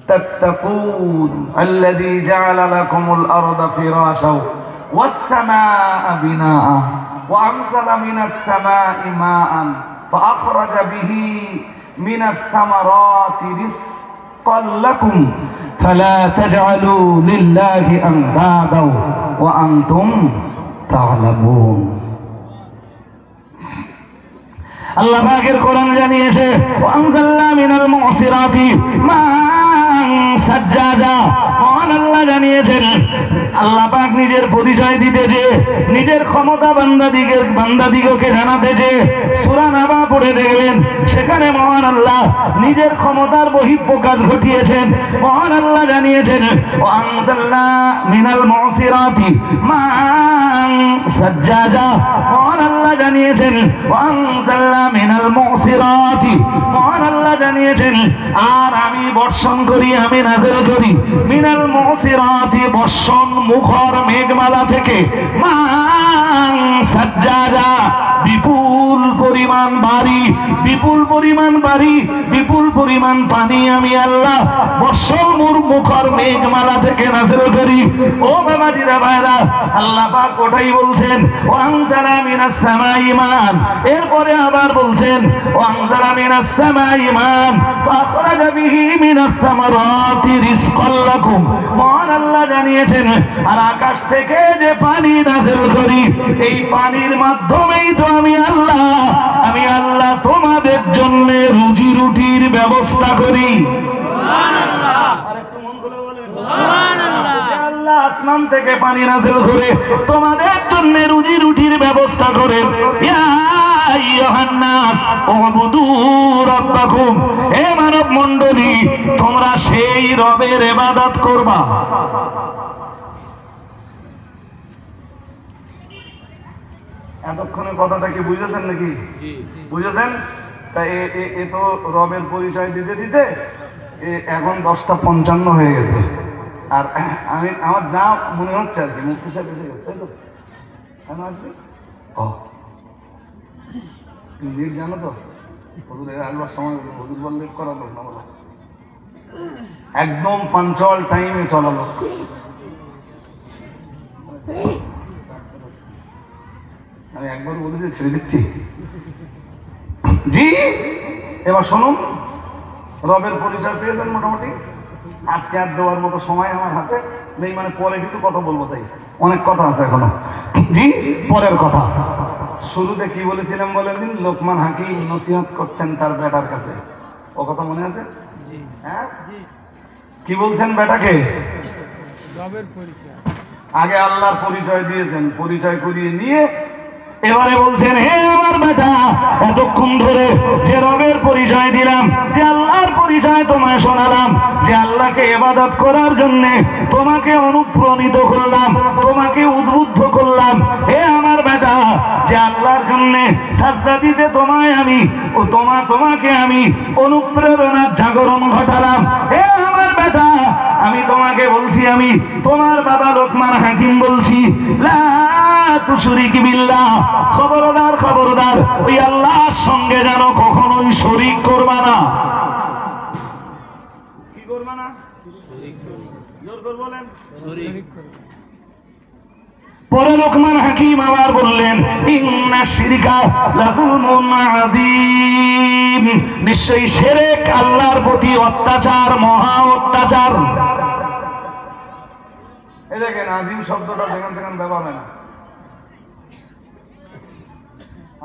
তাত্তাকুন আল্লাযী জাআলা লাকুমুল আরদা ফিরাশাও ওয়াস সামাআ বিনাআ ওয়া আনজালা মিনাস সামাই মাআন ফাআখরাজা বিহি মিনাস সামারাতি রিজকান লাকুম ফালা তাজআলু লিল্লাহি আনদাদা ওয়া আনতুম তা'লামুন। আল্লাহ পাকের কোরআন জানিয়েছে ওয়ানজালনা মিনাল মুসিরাতি মান সাজ্জাদা। মহান আল্লাহ জানিয়েছেন, আল্লাহ পাক নিজের পরিচয় দিতে যে, নিজের ক্ষমতা বান্দাদিগকে জানাতে যে সূরা নাবা পড়ে দেখবেন, সেখানে মহান আল্লাহ নিজের ক্ষমতার বহিঃপ্রকাশ ঘটিয়েছেন। মহান আল্লাহ জানিয়েছেন ওয়ানজালনা মিনাল মুসিরাতি মান সাজ্জাদা। মহান আল্লাহ জানিয়েছেন ওয়ানজালনা মিনাল মুসিরাতি। মহান আল্লাহ জানিয়েছেন আর আমি বর্ষণ করি, আমি নাযিল করি মিনাল মুসিরাতি, বর্ষণ মুখর মেঘমালা থেকে, মান সাজ্জাদা, বিপুল পরিমাণ বাড়ি, বিপুল পরিমাণ বাড়ি, বিপুল পরিমাণ পানি আমি আল্লাহ বর্ষণ মুখর মেঘমালা থেকে নাযিল করি। ও বাবাজিরা ভাইরা, আল্লাহ পাক ওটাই বলছেন ওয়ানজালা মিনাস সামাই মান। এরপরে আবার বলছেন ওয়ানজালা মিনাস সামাই মান ফাখরাজা বিহি মিনাস সামারাতি রিজকাল লাকুম। মহান আল্লাহ জানিয়েছেন আর আকাশ থেকে যে পানি নাযিল করি, এই পানির মাধ্যমেই তো আমি আল্লাহ তোমাদের জন্য রুজি রুটির ব্যবস্থা করি। সুবহানাল্লাহ। আরেকটু মন খুলে বলেন সুবহানাল্লাহ। আল্লাহ আসমান থেকে পানি নাযিল করে তোমাদের জন্য রুজি রুটির ব্যবস্থা করে। ইয়া আইয়ুহান নাস উবুদু রাব্বাকুম। হে মানব মণ্ডলী, তোমরা সেই রবের ইবাদত করবা। এতক্ষণে কথাটা কি বুঝেছেন নাকি? বুঝেছেন? তাই এ তো রবের পরিচয় দিতে দিতে এখন 10:55 হয়ে গেছে। আর আমার যা মনে হচ্ছে আর কি, মুফতি সাহেব এসে গেছে, তাই তো? কেন আসবে? ও তুমি লেট জানো তো? হুজুর আসবার সময় হুজুর বল লেট করা লোক না, বলো একদম পাঞ্চুয়াল টাইমে চলা লোক। আমি একবার বলেছি ছেড়ে দিচ্ছি। জি, এবার শুনুন, রবের পরিচয় পেয়েছেন মোটামুটি। আজকে আর দেওয়ার মতো সময় আমার হাতে নেই, মানে পরে কিছু কথা বলবো, তাই অনেক কথা আছে এখনো। জি, পরের কথা। শুরুতে কি বলেছিলাম বলেন দিন? লোকমান হাকিম নসিহত করছেন তার বেটার কাছে, ও কথা মনে আছে? হ্যাঁ, কি বলছেন বেটাকে? রবের পরিচয়। আগে আল্লাহর পরিচয় দিয়েছেন, পরিচয় করিয়ে নিয়ে এবারে বলছেন, হে আমার বেটা, এতক্ষণ ধরে যে রবের পরিচয় দিলাম, যে আল্লাহর পরিচয় তোমায় শোনালাম, যে আল্লাহকে ইবাদত করার জন্য তোমাকে অনুপ্রাণিত করলাম, তোমাকে উদ্বুদ্ধ করলাম, হে আমার বেটা, যে আল্লাহর জন্য সাজদা দিতে তোমাকে আমি অনুপ্রেরণার জাগরণ ঘটালাম, হে আমার বেটা, আমি তোমাকে বলছি, আমি তোমার বাবা লোকমান হাকিম বলছি, লা তুশরিক বিল্লাহ, খবরদার খবরদার, ওই আল্লাহর সঙ্গে যেন কখনোই শরীক করবা না। কি করবা না? জোর করে বলেন, শরীক। পরে লোকমান হাকিম আবার বললেন, ইন্না শিরকা লাযুলমুন আযীম, নিশ্চয়ই শিরক আল্লাহর প্রতি অত্যাচার, মহা অত্যাচার। এই দেখেন, আযীম শব্দটা যেখানে সেখানে ব্যবহার হয় না।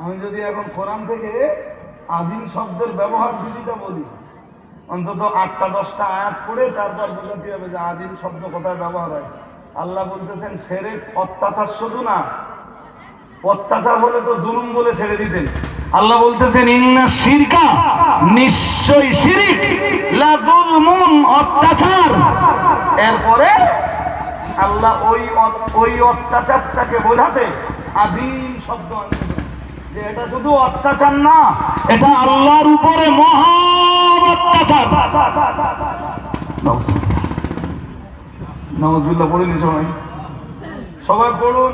আমি যদি এখন কোরআন থেকে আযীম শব্দের ব্যবহার বিধিটা বলি, অন্তত 8টা-10টা আয়াত পড়ে তারপর বোঝাতে হবে যে আযীম শব্দ কোথায় ব্যবহার হয়। আল্লাহ বলতেছেন শিরক অত্যাচার, শুধু না, অত্যাচার হলে তো জুলুম বলে ছেড়ে দিতেন। আল্লাহ বলতেছেন ইন্না শিরকা, নিশ্চয় শিরক, লাযুলমুন, অত্যাচার। এরপরে আল্লাহ ওই অত্যাচারটাকে বোঝাতে আযীম শব্দ আনছেন, যে এটা শুধু অত্যাচার না, এটা আল্লাহর উপরে মহা অত্যাচার। নাউজুবিল্লাহ পড়িনি সবাই? সবাই পড়ুন,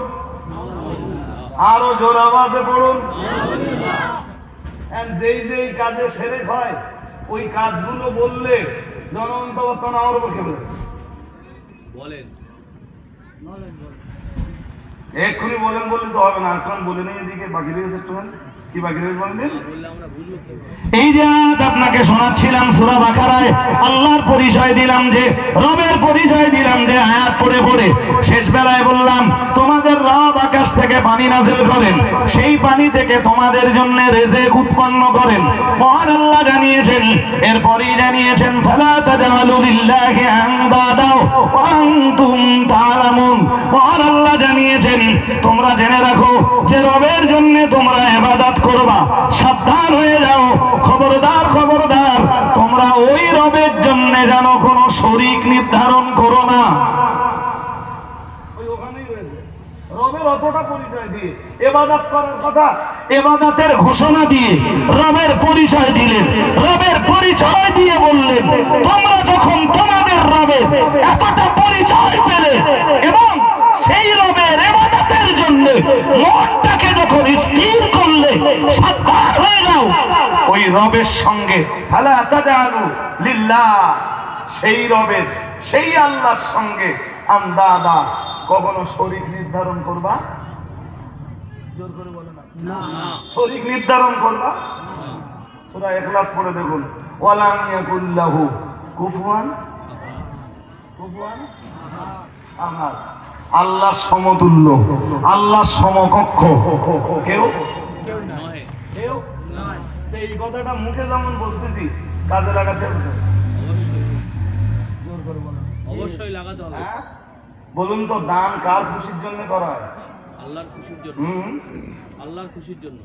আরো জোর আওয়াজে পড়ুন। যেই কাজে শিরক হয় ওই কাজগুলো বললে জনন্তবর্তন আমার উপর খেলে বলেন, এক্ষুনি বলেন বললে তো হবে না, এখন বলে নেই, এদিকে বাকি রয়েছে একটুখানি। কি বাকি রয়েছে বলেন দিন? এই যে আয়াত আপনাকে শোনাচ্ছিলাম সূরা বাকারায়, আল্লাহর পরিচয় দিলাম, যে রবের পরিচয় দিলাম, যে আয়াত পড়ে পড়ে শেষ বেলায় বললাম তোমাদের রব আকাশ থেকে পানি নাযিল করেন, সেই পানি থেকে তোমাদের জন্য রিজিক উৎপন্ন করেন। মহান আল্লাহ জানিয়েছেন, এরপরই জানিয়েছেন ফালা তাজালু লিল্লাহি আনদাদা ওয়া আনতুম তাআলামুন। মহান আল্লাহ জানিয়েছেন তোমরা জেনে রাখো যে রবের জন্য তোমরা ইবাদত করবা, সাবধান হয়ে যাও, খবরদার খবরদার তোমরা ওই রবের জন্য যেন কোনো শরীক নির্ধারণ করো না। রবের অতটা পরিচয় দিয়ে ইবাদত করার কথা, ইবাদতের ঘোষণা দিয়ে রবের পরিচয় দিলেন, রবের পরিচয় দিয়ে বললেন তোমরা যখন তোমাদের রবের এতটা পরিচয় পেলে এবং সেই রবের ইবাদতের জন্য মনটাকে যখন স্থির করলে, সাবধান হয়ে যাও ওই রবের সঙ্গে ফালা তাজালু লিল্লাহ, সেই রবের, সেই আল্লাহর সঙ্গে আন্দাদা, কখনো শরীক নির্ধারণ করবা, জোর করে বলে না, শরীক নির্ধারণ করবা। সূরা ইখলাস পড়ে দেখুন, ওয়ালাম ইয়াকুল্লাহু কুফুয়ান আহাদ, আল্লাহর সমতুল্য, আল্লাহর সমকক্ষ কেউ নয়, কেউ নয়। এই কথাটা মুখে যেমন বলতেছি কাজে লাগাতে হবে, জোর করে বলেন, অবশ্যই লাগাতে হবে। বলুন তো দান কার খুশির জন্য করা হয়? আল্লাহর খুশির জন্য। আল্লাহর খুশির জন্য।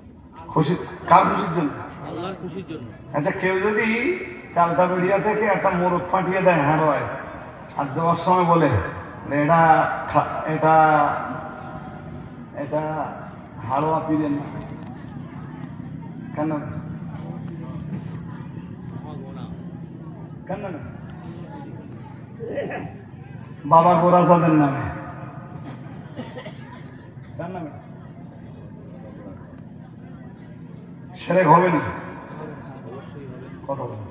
খুশি কার খুশির জন্য? আল্লাহর খুশির জন্য। আচ্ছা, কেউ যদি চালতা বেড়িয়া থেকে একটা মোরগ পাঠিয়ে দেয় হাড়োয়, আর দেওয়ার সময় বলে এটা এটা এটা হাড়োয়া পিলেন না কেন? কেন না? বাবা গোরাসাদের নামে, কার নামে? সেরেক হবে না? কথা বলে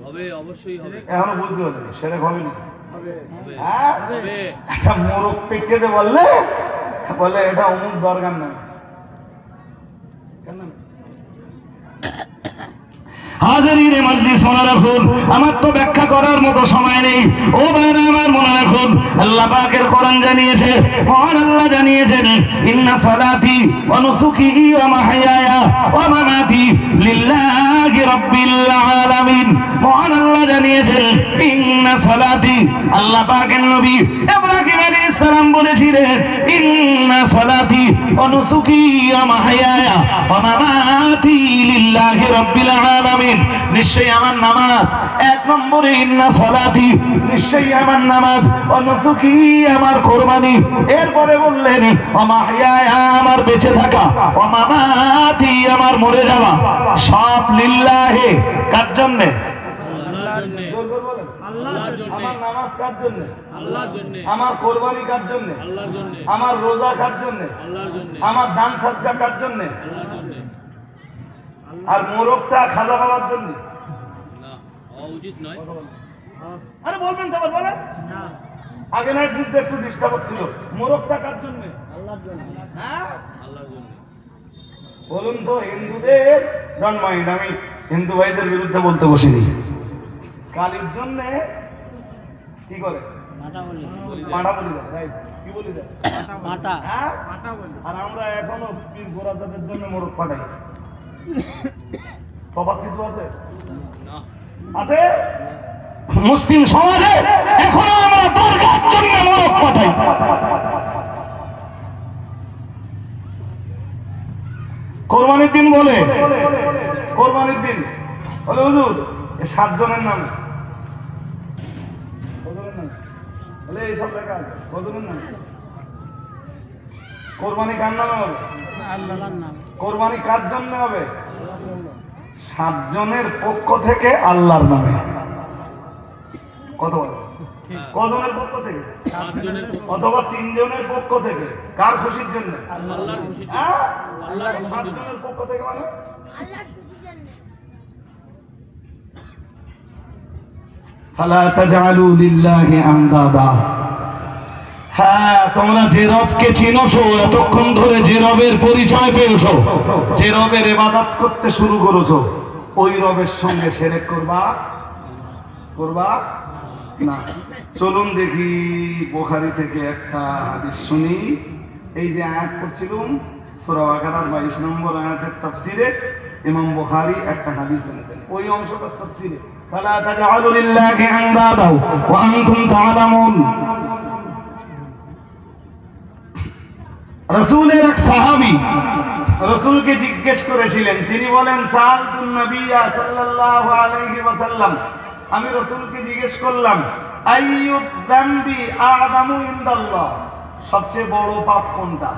হবে, অবশ্যই হবে। এখনো বুঝতে পারছি সেরেক হবে না? একটা মোরগ পেট খেতে বললে বলে এটা অমুক দরকার নাই, কেন? হাজারিনে মজলিস মনে রাখুন, আমার তো ব্যাখ্যা করার মতো সময় নেই। ও ভাইরা আমার মনে রাখুন, আল্লাহ পাকের কোরআন জানিয়েছে, মহান আল্লাহ জানিয়েছেন ইন্না সালাতি ওয়া নুসুকি ওয়া মাহইয়ায়া ওয়া মামাতি লিল্লাহি রাব্বিল আলামিন। মহান আল্লাহ জানিয়েছেন ইন্না সালাতি, আল্লাহ পাকের নবী ইব্রাহিম আলাইহিস সালাম বলেছিলেন ইন্না সালাতি ওয়া নুসুকি ওয়া মাহইয়ায়া ওয়া মামাতি লিল্লাহি রাব্বিল আলামিন। নিশ্চয়ই আমার নামাজ, এক নম্বরে ইন্না সালাতি, নিশ্চয়ই আমার নামাজ, ও নুসুকি আমার কুরবানি, এরপরে বললেন ও মাহইয়ায়া আমার বেঁচে থাকা, ও মামাতি আমার মরে যাওয়া, সব লিল্লাহি। কার জন্য? আল্লাহর জন্য। আল্লাহর জন্য। আমার নামাজ কার জন্য? আল্লাহর জন্য। আমার কুরবানি কার জন্য? আল্লাহর জন্য। আমার রোজা কার জন্য? আল্লাহর জন্য। আমার দান সাদকা কার জন্য? আল্লাহর জন্য। আর মোরগটা খাজা বাবার জন্য না, উচিত নয়। আরে বলবেন তো, আবার বলেন না, আগে না বুঝতে একটু ডিস্টার্ব হচ্ছিল। মোরগটা কার জন্য? আল্লাহর জন্য। হ্যাঁ, আল্লাহর জন্য। বলুন তো, হিন্দুদের ডন মাইন্ড, আমি হিন্দু ভাইদের বিরুদ্ধে বলতে বসিনি। কালীর জন্য কি করে? মাটা বলি দেয়, রাইট? কি বলি দেয়? মাটা। হ্যাঁ, মাটা বলি। আর আমরা এখনো পীর গোরাজাদের জন্য মোরগ পাঠাই। তফাৎ কিছু আছে? আছে? মুসলিম সমাজে এখনো আমরা দরগার জন্য মোরগ পাঠাই। কোরবানির দিন বলে, কোরবানির দিন বলে হুজুর 7 জনের নামে, বলে এইসব লেখা আছে, কতজনের নামে? কোরবানি কার নামে হবে? আল্লাহর নামে। কোরবানি কার জন্য হবে? 7 জনের পক্ষ থেকে আল্লাহর নামে। কত বলে? কজনের পক্ষ থেকে? 7 জনের, অথবা 3 জনের পক্ষ থেকে। কার খুশির জন্য? আল্লাহর খুশির জন্য। আল্লাহর 7 জনের পক্ষ থেকে মানে আল্লাহর খুশির জন্য। ফালা তাজআলু লিল্লাহি আনদাদা। হ্যাঁ, তোমরা যে রবকে চিনোছো, এতক্ষণ ধরে যে রবের পরিচয় পেয়েছো, যে রবের ইবাদত করতে শুরু করেছো, ওই রবের সঙ্গে শিরক করবা না। চলুন দেখি বুখারী থেকে একটা হাদিস শুনি। এই যে আয়াত পড়ছিলাম সূরা বাকারার 22 নম্বর আয়াতের তাফসিরে ইমাম বুখারী একটা হাদিস এনেছেন, ওই অংশটা তাফসিরে ফালা তাজআলু লিল্লাহি আনদাদা ওয়া আনতুম তা'লামুন। রাসূলের এক সাহাবী রাসূলকে জিজ্ঞেস করেছিলেন, তিনি বলেন সাআলতুন নবিয়্যা সাল্লাল্লাহু আলাইহি ওয়াসাল্লাম, আমি রাসূলকে জিজ্ঞেস করলাম আইয়ুদ যামবি আ'যামু ইনদাল্লাহ, সবচেয়ে বড় পাপ কোনটা?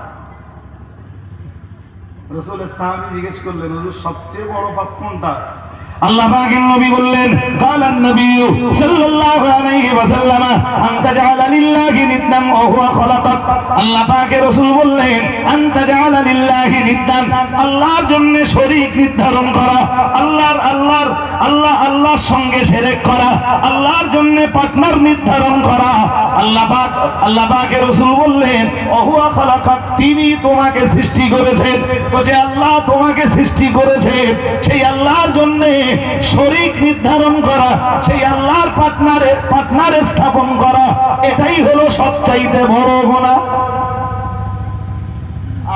রাসূলের সাহাবী জিজ্ঞেস করলেন, হুজুর সবচেয়ে বড় পাপ কোনটা? আল্লাহ পাকের নবী বললেন, কালান নবী সাল্লাল্লাহু আলাইহি ওয়াসাল্লাম আনতা জাআলা লিল্লাহি নিদ্দান ওয়া হুয়া খালাকাক। আল্লাহ পাকের রাসূল বললেন, আনতা জাআলা লিল্লাহি নিদ্দান, আল্লাহর জন্য শরীক নির্ধারণ করা, আল্লাহর সঙ্গে শিরক করা, আল্লাহর জন্য পার্টনার নির্ধারণ করা। আল্লাহ পাকের রাসূল বললেন, ওয়া হুয়া খালাকাক, তিনি তোমাকে সৃষ্টি করেছেন। তো যে আল্লাহ তোমাকে সৃষ্টি করেছেন, সেই আল্লাহর জন্য শরীক নির্ধারণ করা, সেই আল্লাহর পার্টনারে স্থাপন করা, এটাই হলো সবচাইতে বড় গুনাহ।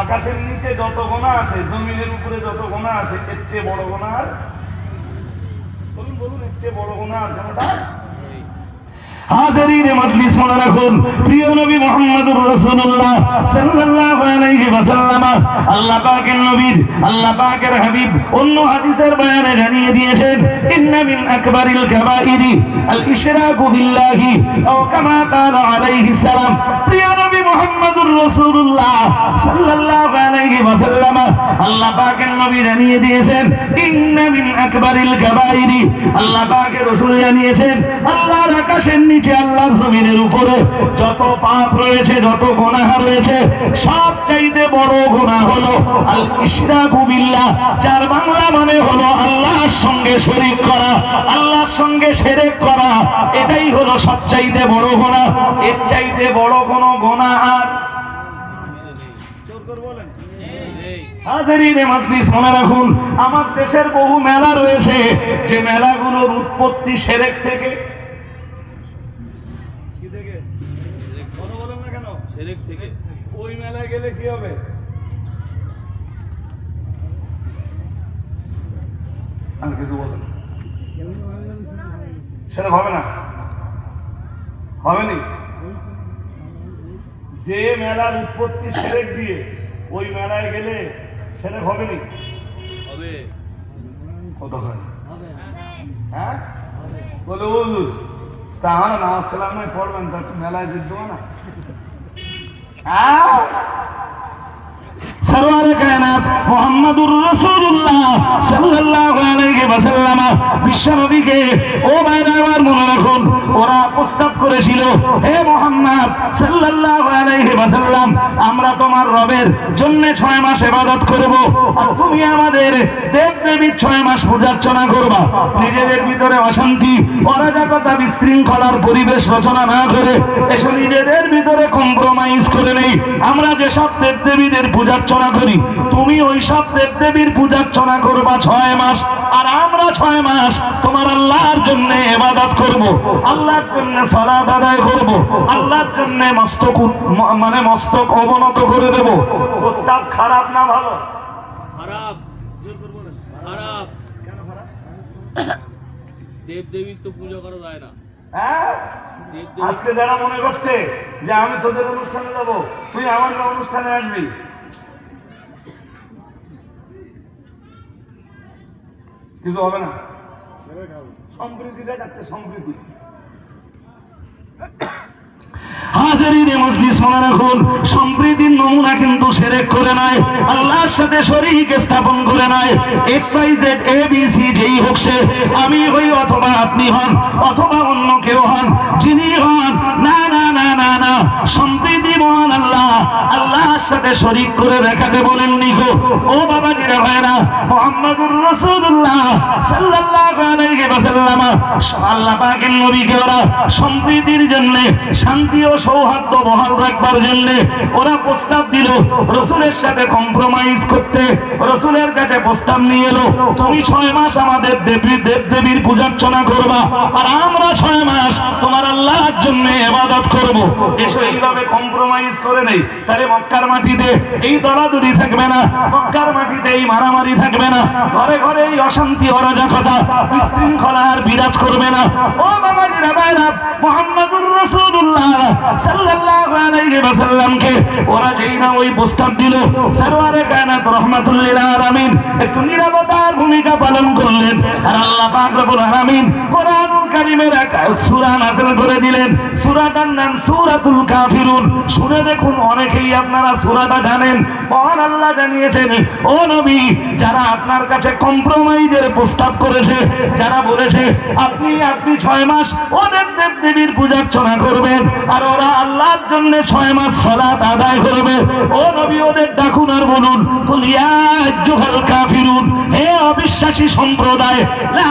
আকাশের নিচে যত গুনাহ আছে, জমিনের উপরে যত গুনাহ আছে, এর চেয়ে বড় গুনাহ আর বলুন এর চেয়ে বড় গুনাহ আর কোনটা? হাজিরিনে মজলিস মনে রাখুন, প্রিয় নবী মুহাম্মদুর রাসূলুল্লাহ সাল্লাল্লাহু আলাইহি ওয়াসাল্লাম আল্লাহ পাকের হাবিব অন্য হাদিসের বয়ানে জানিয়ে দিয়েছেন, ইন্না মিন আকবারিল কাবাইরি আল ইশরাকু বিল্লাহি আও কামা ক্বালা আলাইহিস সালাম। প্রিয় নবী মুহাম্মদুর রাসূলুল্লাহ সাল্লাল্লাহু আলাইহি ওয়াসাল্লাম আল্লাহ পাকের নবী জানিয়ে দিয়েছেন, ইন্না মিন আকবারিল কাবাইরি, আল্লাহ পাকের রাসূল জানিয়েছেন, আল্লাহর আকাশের নিচে আল্লাহর জমিনের উপরে যত পাপ রয়েছে, যত গুনাহ রয়েছে, সবচাইতে বড় গুনাহ হলো আল ইশরাকু বিল্লাহ, যার বাংলা মানে হলো আল্লাহর সঙ্গে শরীক করা, আল্লাহর সঙ্গে শিরক করা। এটাই হলো সবচাইতে বড় গুনাহ। এর চাইতে বড় কোনো গুনাহ আর হাজিরিনে মজলিস মনে রাখুন, আমার দেশের বহু মেলা রয়েছে, যে মেলাগুলোর উৎপত্তি শিরক থেকে। ওই মেলায় গেলে কি হবে? আর কিছু বলেন, সেটা হবে না, হবেনি। যে মেলার উৎপত্তি শিরক দিয়ে, ওই মেলায় গেলে সেটা হবেনি, হবে কথা হয়। হ্যাঁ বলে হুজুর তা আমার নামাজ কালাম নাই পড়বেন, তা মেলায় যেতে হবে না। সরওয়ারে কায়নাত মুহাম্মদুর রাসূলুল্লাহ সাল্লাল্লাহু আলাইহি ওয়াসাল্লাম বিশ্বনবীকে, ও ভাইরা আমার মনে রাখুন, ওরা প্রস্তাব করেছিল, হে মুহাম্মদ সাল্লাল্লাহু আলাইহি ওয়াসাল্লাম, আমরা তোমার রবের জন্য 6 মাস ইবাদত করব, আর তুমি আমাদের দেব-দেবীর 6 মাস পূজার্চনা করবা। নিজেদের ভিতরে অশান্তি, অরাজকতা, বিশৃঙ্খলার পরিবেশ রচনা না করে এসো নিজেদের ভিতরে কম্প্রোমাইজ করে নেই। আমরা যেসব দেব-দেবীদের পূজার্চনা করি, তুমি ওই সব দেবদেবীর পূজার্চনা করবা 6 মাস, আর আমরা 6 মাস তোমার আল্লাহর জন্য ইবাদত করব, আল্লাহর জন্য সালাত আদায় করব, আল্লাহর জন্য মস্তক অবনত করে দেব। প্রস্তাব খারাপ না ভালো? খারাপ। খারাপ কেন খারাপ? দেবদেবীর তো পূজা করা যায় না। হ্যাঁ, আজকে যারা মনে করছে যে আমি তোদের অনুষ্ঠানে যাব, তুই আমার অনুষ্ঠানে আসবি, কিছু হবে না। সম্প্রীতি দেখাচ্ছে, সম্প্রীতি। হাজিরিনে মজলিস মনে রাখুন, সম্প্রীতির নমুনা কিন্তু শিরক করে নয়, আল্লাহর সাথে শরীক স্থাপন করে নয়। XYZ ABC যেই হোক সে, আমি হই অথবা আপনি হন অথবা অন্য কেউ হন, যিনি হন, না না না না না, সম্প্রীতি মহান আল্লাহ আল্লাহর সাথে শরীক করে দেখাতে বলেননি গো। ও বাবাজিরা ভাইরা, মুহাম্মাদুর রাসূলুল্লাহ সাল্লাল্লাহু আলাইহি ওয়াসাল্লাম আল্লাহ পাকের নবীকে ওরা সম্প্রীতির জন্য, শান্তি ও সৌহার্দ্য বহাল রাখবার জন্য ওরা প্রস্তাব দিল রাসূলের সাথে কম্প্রোমাইজ করতে। রাসূলের কাছে প্রস্তাব নিয়ে এলো, তুমি 6 মাস আমাদের দেবদেবীর পূজার্চনা করবা, আর আমরা 6 মাস তোমার আল্লাহর জন্য ইবাদত করব। এসো এইভাবে কম্প্রোমাইজ করে নেই। তাহলে মক্কার মাটিতে এই দলাদলি থাকবে না, মক্কার মাটিতে এই মারামারি থাকবে না, ঘরে ঘরে এই অশান্তি অরাজকতা বিশৃঙ্খলা আর বিরাজ করবে না। ও বাবাজিরা ভাইরা, মুহাম্মাদুর রাসূলুল্লাহ সাল্লাল্লাহু আলাইহি ওয়াসাল্লামকে ওরা যেই না ওই প্রস্তাব দিল, সরওয়ারে কায়নাত রাহমাতুল লিল আলামিন একটু নীরবতার ভূমিকা পালন করলেন। আর আল্লাহ পাক রব্বুল আলামিন কোরআনুল কারীমের এক সূরা নাযিল করে দিলেন। সূরাটার নাম সূরাতুল কাফিরুন। শুনে দেখুন, অনেকেই আপনারা সূরাটা জানেন। মহান আল্লাহ জানিয়েছেন, ও নবী, যারা আপনার কাছে কম্প্রোমাইজের প্রস্তাব করেছে, যারা বলেছে আপনি 6 মাস ওদের দেবদেবীর পূজার্চনা করবেন আর ওরা আল্লাহর জন্য 6 মাস সালাত আদায় করবে, ও নবী ওদের ডাকুন আর বলুন, কুল ইয়া আইয়ুহাল কাফিরুন, হে অবিশ্বাসী সম্প্রদায়, লা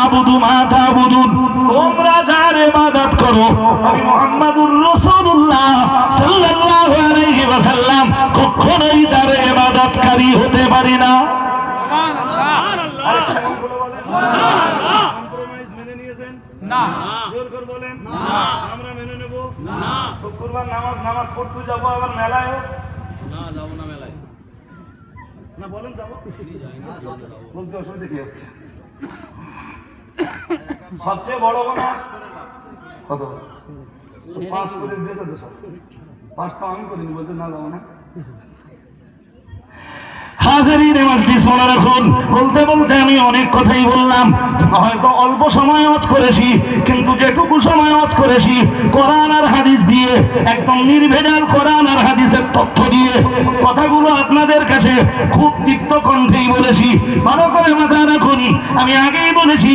আবুদু মা তা'বুদুন, তোমরা যার ইবাদত করো আমি মুহাম্মাদুর রাসূলুল্লাহ সাল্লাল্লাহু আলাইহি ওয়াসাল্লাম কখনোই তার ইবাদতকারী হতে পারি না। কম্প্রোমাইজ মেনে নিয়েছেন? না। জোর করে বলেন না। আমরা মেনে নেব না। শুক্রবার নামাজ পড়তে যাবো আবার মেলায়? না, যাবো না মেলায়। না বলেন যাবো, বলতে অসুবিধা কি হচ্ছে? সবচেয়ে বড় কথা কত? 5 করে দিয়েছে তো, সব 5 তো আমি করিনি, বলতে না যাবো না। হাজারিন মজলিস মনে রাখুন, বলতে বলতে আমি অনেক কথাই বললাম। হয়তো অল্প সময় ওয়াজ করেছি, কিন্তু যেটুকু সময় ওয়াজ করেছি কোরআন আর হাদিস দিয়ে, একদম নির্ভেজাল কোরআন আর হাদিসের তথ্য দিয়ে কথাগুলো আপনাদের কাছে খুব দীপ্ত কণ্ঠেই বলেছি। ভালো করে মাথায় রাখুন, আমি আগেই বলেছি